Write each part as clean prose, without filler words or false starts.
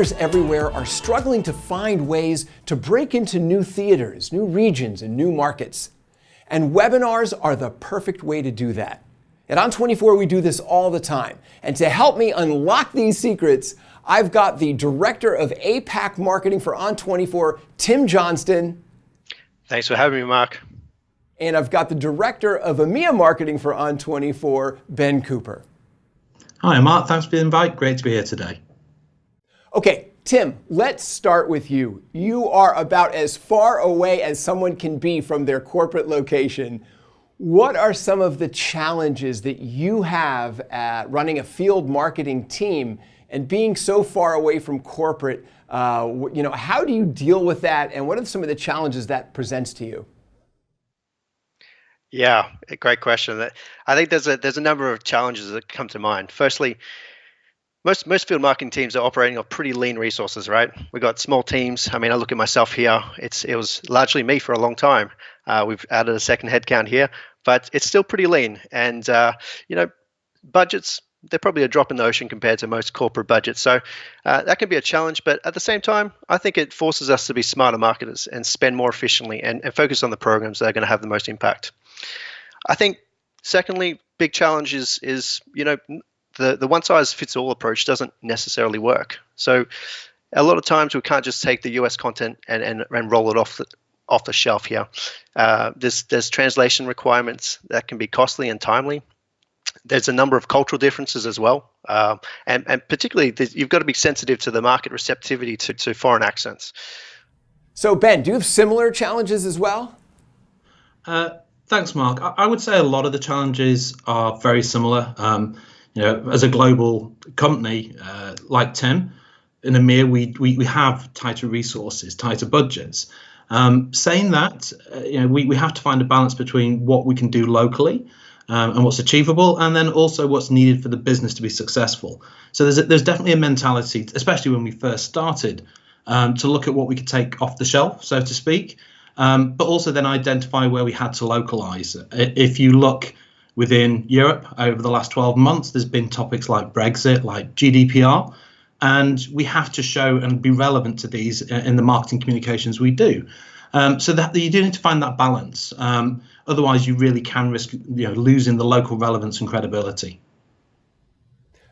Marketers everywhere are struggling to find ways to break into new theaters, new regions, and new markets. And webinars are the perfect way to do that. At On24, we do this all the time. And to help me unlock these secrets, I've got the Director of APAC Marketing for On24, Tim Johnston. Thanks for having me, Mark. And I've got the Director of EMEA Marketing for On24, Ben Cooper. Hi, Mark. Thanks for the invite. Great to be here today. Okay, Tim, let's start with you. You are about as far away as someone can be from their corporate location. What are some of the challenges that you have at running a field marketing team and being so far away from corporate? How do you deal with that, and what are some of the challenges that presents to you? Yeah, a great question. I think there's a number of challenges that come to mind. Firstly, most field marketing teams are operating on pretty lean resources, right? We've got small teams. I mean, I look at myself here. It was largely me for a long time. We've added a second headcount here, but it's still pretty lean. And budgets, they're probably a drop in the ocean compared to most corporate budgets. So that can be a challenge. But at the same time, I think it forces us to be smarter marketers and spend more efficiently and focus on the programs that are going to have the most impact. I think, secondly, big challenge is the one-size-fits-all approach doesn't necessarily work. So a lot of times we can't just take the US content and roll it off the shelf here. There's translation requirements that can be costly and timely. There's a number of cultural differences as well. And particularly, you've got to be sensitive to the market receptivity to foreign accents. So Ben, do you have similar challenges as well? Thanks, Mark. I would say a lot of the challenges are very similar. As a global company like Tim, in EMEA, we have tighter resources, tighter budgets. Saying that, we have to find a balance between what we can do locally and what's achievable, and then also what's needed for the business to be successful. So there's definitely a mentality, especially when we first started, to look at what we could take off the shelf, so to speak, but also then identify where we had to localize. If you look within Europe over the last 12 months, there's been topics like Brexit, like GDPR, and we have to show and be relevant to these in the marketing communications we do. So that you do need to find that balance. Otherwise, you really can risk losing the local relevance and credibility.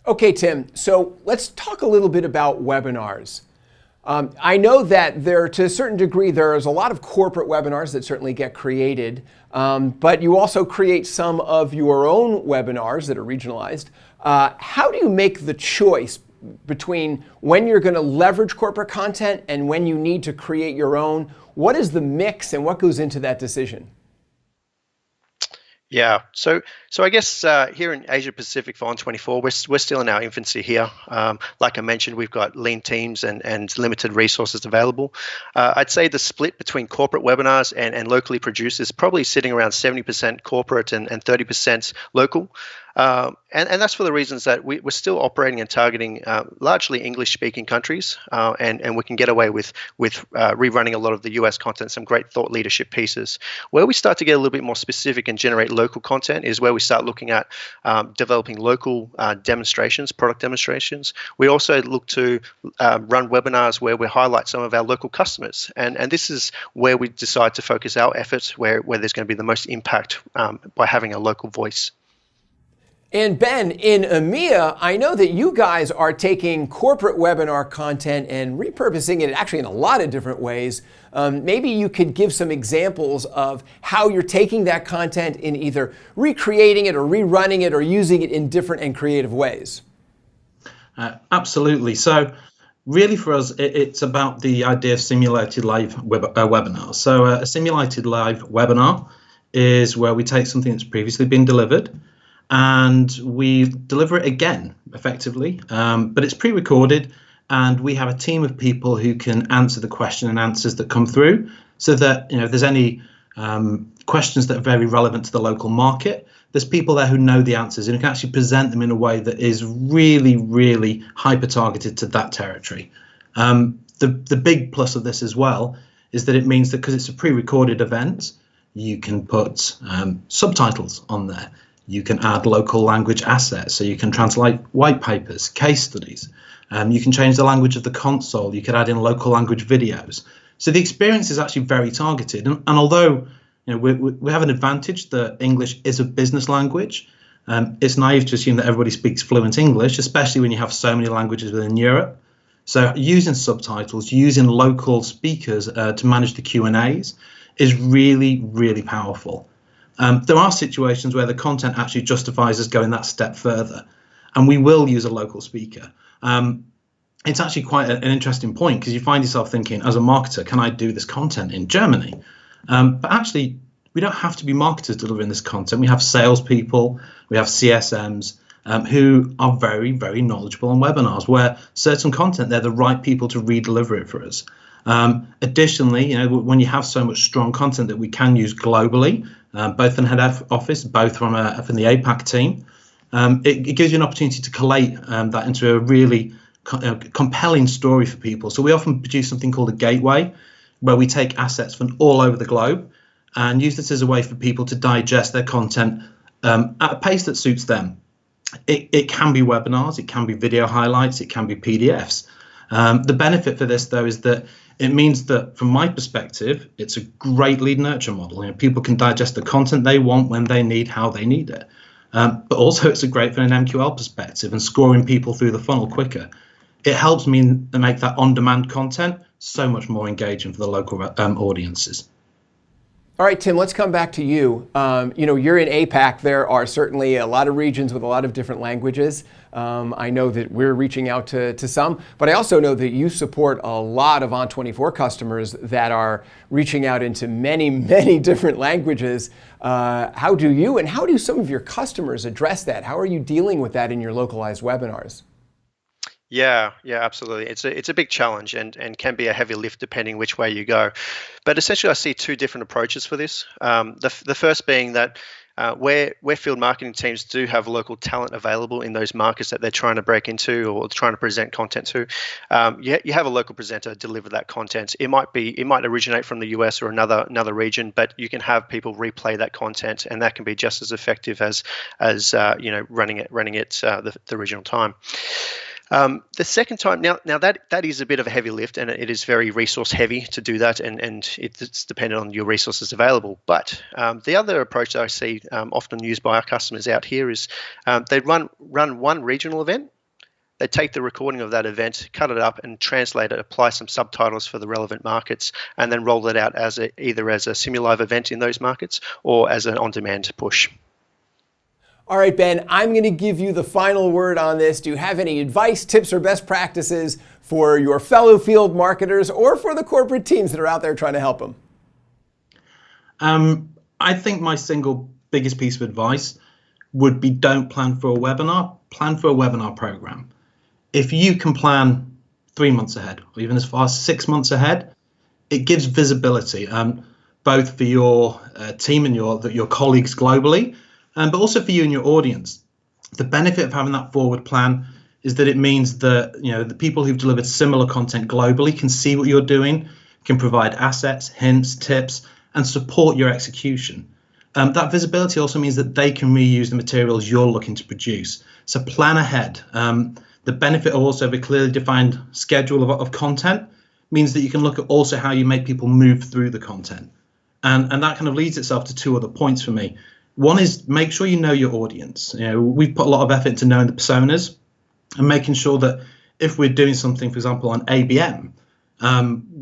Okay, Tim, so let's talk a little bit about webinars. I know that to a certain degree, there's a lot of corporate webinars that certainly get created, but you also create some of your own webinars that are regionalized. How do you make the choice between when you're going to leverage corporate content and when you need to create your own? What is the mix and what goes into that decision? Yeah, so I guess here in Asia Pacific for On24, we're still in our infancy here. Like I mentioned, we've got lean teams and limited resources available. I'd say the split between corporate webinars and locally produced is probably sitting around 70% corporate and 30% local. And that's for the reasons that we're still operating and targeting largely English-speaking countries, and we can get away with rerunning a lot of the US content, some great thought leadership pieces. Where we start to get a little bit more specific and generate local content is where we start looking at developing local demonstrations, product demonstrations. We also look to run webinars where we highlight some of our local customers, and this is where we decide to focus our efforts, where there's going to be the most impact by having a local voice. And Ben, in EMEA, I know that you guys are taking corporate webinar content and repurposing it actually in a lot of different ways. Maybe you could give some examples of how you're taking that content in either recreating it or rerunning it or using it in different and creative ways. Absolutely. So really for us, it's about the idea of simulated live webinars. So a simulated live webinar is where we take something that's previously been delivered and we deliver it again effectively, but it's pre-recorded and we have a team of people who can answer the question and answers that come through, so that if there's any questions that are very relevant to the local market, there's people there who know the answers and who can actually present them in a way that is really, really hyper targeted to that territory. The big plus of this as well is that it means that because it's a pre-recorded event, you can put subtitles on there. You can add local language assets, so you can translate white papers, case studies. You can change the language of the console. You could add in local language videos. So the experience is actually very targeted. And although we have an advantage that English is a business language, it's naive to assume that everybody speaks fluent English, especially when you have so many languages within Europe. So using subtitles, using local speakers to manage the Q&As is really, really powerful. There are situations where the content actually justifies us going that step further, and we will use a local speaker. It's actually quite an interesting point, because you find yourself thinking, as a marketer, can I do this content in Germany? But actually, we don't have to be marketers delivering this content. We have salespeople, we have CSMs, who are very, very knowledgeable on webinars, where certain content, they're the right people to re-deliver it for us. Additionally, when you have so much strong content that we can use globally, both in head office, both from the APAC team, it gives you an opportunity to collate that into a really compelling story for people. So we often produce something called a gateway, where we take assets from all over the globe and use this as a way for people to digest their content at a pace that suits them. It can be webinars, it can be video highlights, it can be PDFs. The benefit for this, though, is that it means that, from my perspective, it's a great lead nurture model. People can digest the content they want, when they need, how they need it. But also, it's a great from an MQL perspective and scoring people through the funnel quicker. It helps me to make that on-demand content so much more engaging for the local audiences. All right, Tim, let's come back to you. You're in APAC. There are certainly a lot of regions with a lot of different languages. I know that we're reaching out to some, but I also know that you support a lot of On24 customers that are reaching out into many, many different languages. How do you and how do some of your customers address that? How are you dealing with that in your localized webinars? Yeah, absolutely. It's a big challenge and can be a heavy lift depending which way you go. But essentially, I see two different approaches for this. The first being that where field marketing teams do have local talent available in those markets that they're trying to break into or trying to present content to, you have a local presenter deliver that content. It might originate from the US or another region, but you can have people replay that content, and that can be just as effective as running it the original time. The second time, now that is a bit of a heavy lift, and it is very resource heavy to do that, and it's dependent on your resources available. But the other approach that I see often used by our customers out here is they run one regional event. They take the recording of that event, cut it up, and translate it, apply some subtitles for the relevant markets, and then roll it out either as a semi-live event in those markets or as an on-demand push. All right, Ben, I'm going to give you the final word on this. Do you have any advice, tips, or best practices for your fellow field marketers or for the corporate teams that are out there trying to help them? I think my single biggest piece of advice would be, don't plan for a webinar, plan for a webinar program. If you can plan 3 months ahead, or even as far as 6 months ahead, it gives visibility, both for your team and your colleagues globally, but also for you and your audience. The benefit of having that forward plan is that it means that the people who've delivered similar content globally can see what you're doing, can provide assets, hints, tips, and support your execution. That visibility also means that they can reuse the materials you're looking to produce. So plan ahead. The benefit of also a clearly defined schedule of content means that you can look at also how you make people move through the content. And that kind of leads itself to two other points for me. One is, make sure you know your audience. We've put a lot of effort into knowing the personas and making sure that if we're doing something, for example, on ABM,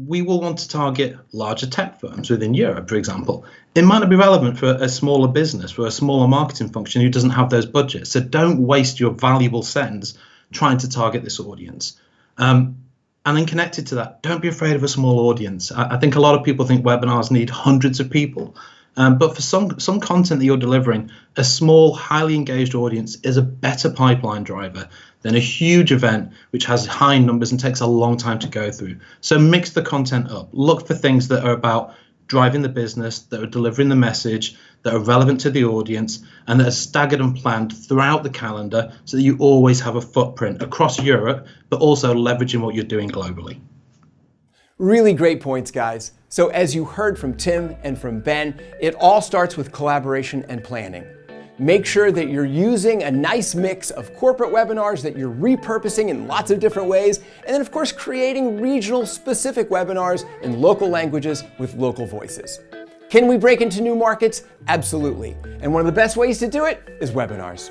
we will want to target larger tech firms within Europe, for example. It might not be relevant for a smaller business, for a smaller marketing function who doesn't have those budgets. So don't waste your valuable sends trying to target this audience. And then connected to that, don't be afraid of a small audience. I think a lot of people think webinars need hundreds of people. But for some content that you're delivering, a small, highly engaged audience is a better pipeline driver than a huge event which has high numbers and takes a long time to go through. So mix the content up. Look for things that are about driving the business, that are delivering the message, that are relevant to the audience, and that are staggered and planned throughout the calendar so that you always have a footprint across Europe, but also leveraging what you're doing globally. Really great points, guys. So as you heard from Tim and from Ben, it all starts with collaboration and planning. Make sure that you're using a nice mix of corporate webinars that you're repurposing in lots of different ways, and then of course creating regional specific webinars in local languages with local voices. Can we break into new markets? Absolutely. And one of the best ways to do it is webinars.